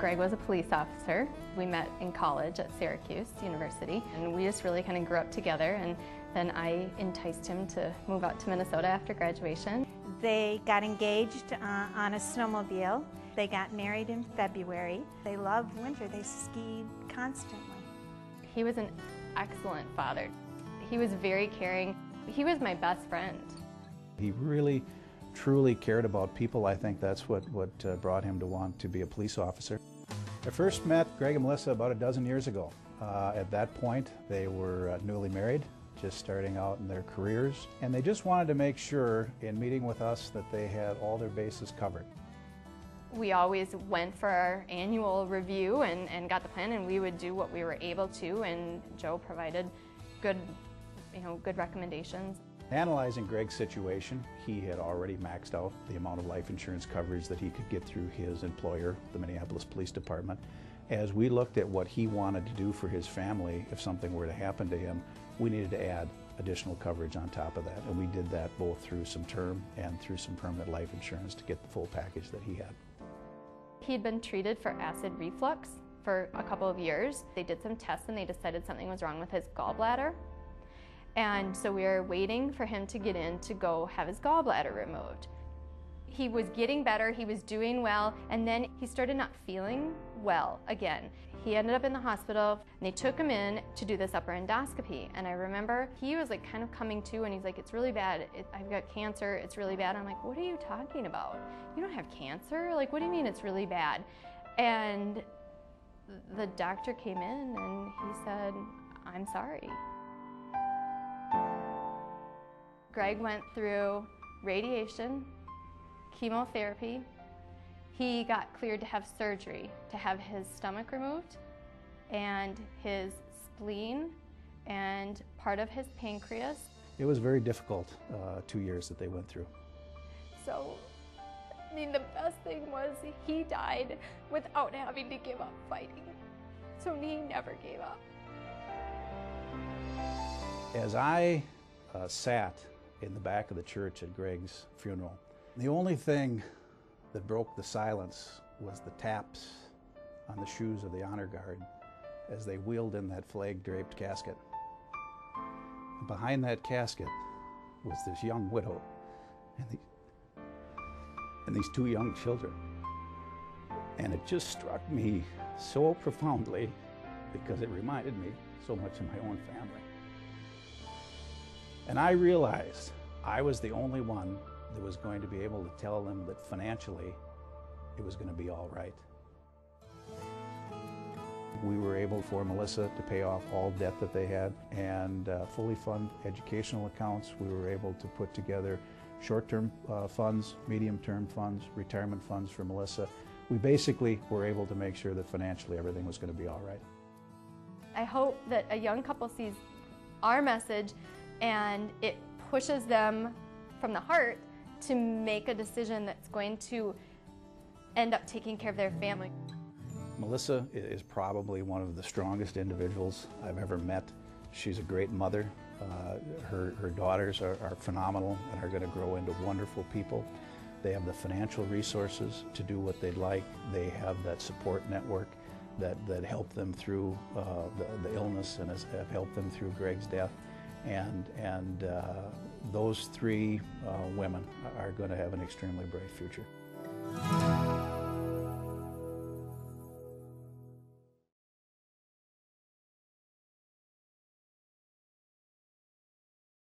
Greg was a police officer. We met in college at Syracuse University, and we just really kind of grew up together, and then I enticed him to move out to Minnesota after graduation. They got engaged on a snowmobile. They got married in February. They loved winter. They skied constantly. He was an excellent father. He was very caring. He was my best friend. He really, truly cared about people. I think that's what brought him to want to be a police officer. I first met Greg and Melissa about a dozen years ago. At that point, they were newly married, just starting out in their careers, and they just wanted to make sure in meeting with us that they had all their bases covered. We always went for our annual review and got the plan, and we would do what we were able to, and Joe provided good recommendations. Analyzing Greg's situation, he had already maxed out the amount of life insurance coverage that he could get through his employer, the Minneapolis Police Department. As we looked at what he wanted to do for his family, if something were to happen to him, we needed to add additional coverage on top of that. And we did that both through some term and through some permanent life insurance to get the full package that he had. He'd been treated for acid reflux for a couple of years. They did some tests and they decided something was wrong with his gallbladder. And so we were waiting for him to get in to go have his gallbladder removed. He was getting better, he was doing well, and then he started not feeling well again. He ended up in the hospital, and they took him in to do this upper endoscopy. And I remember he was like kind of coming to, and he's like, "It's really bad. I've got cancer, it's really bad." I'm like, "What are you talking about? You don't have cancer? Like, what do you mean it's really bad?" And the doctor came in and he said, "I'm sorry." Greg went through radiation, chemotherapy. He got cleared to have surgery, to have his stomach removed, and his spleen, and part of his pancreas. It was very difficult 2 years that they went through. So, I mean, the best thing was he died without having to give up fighting. So he never gave up. As I sat in the back of the church at Greg's funeral, the only thing that broke the silence was the taps on the shoes of the honor guard as they wheeled in that flag-draped casket. And behind that casket was this young widow and these two young children. And it just struck me so profoundly because it reminded me so much of my own family. And I realized I was the only one that was going to be able to tell them that financially it was going to be all right. We were able for Melissa to pay off all debt that they had and fully fund educational accounts. We were able to put together short-term funds, medium-term funds, retirement funds for Melissa. We basically were able to make sure that financially everything was going to be all right. I hope that a young couple sees our message and it pushes them from the heart to make a decision that's going to end up taking care of their family. Melissa is probably one of the strongest individuals I've ever met. She's a great mother. Her daughters are phenomenal and are going to grow into wonderful people. They have the financial resources to do what they'd like. They have that support network that helped them through the illness and have helped them through Greg's death. And those three women are going to have an extremely bright future.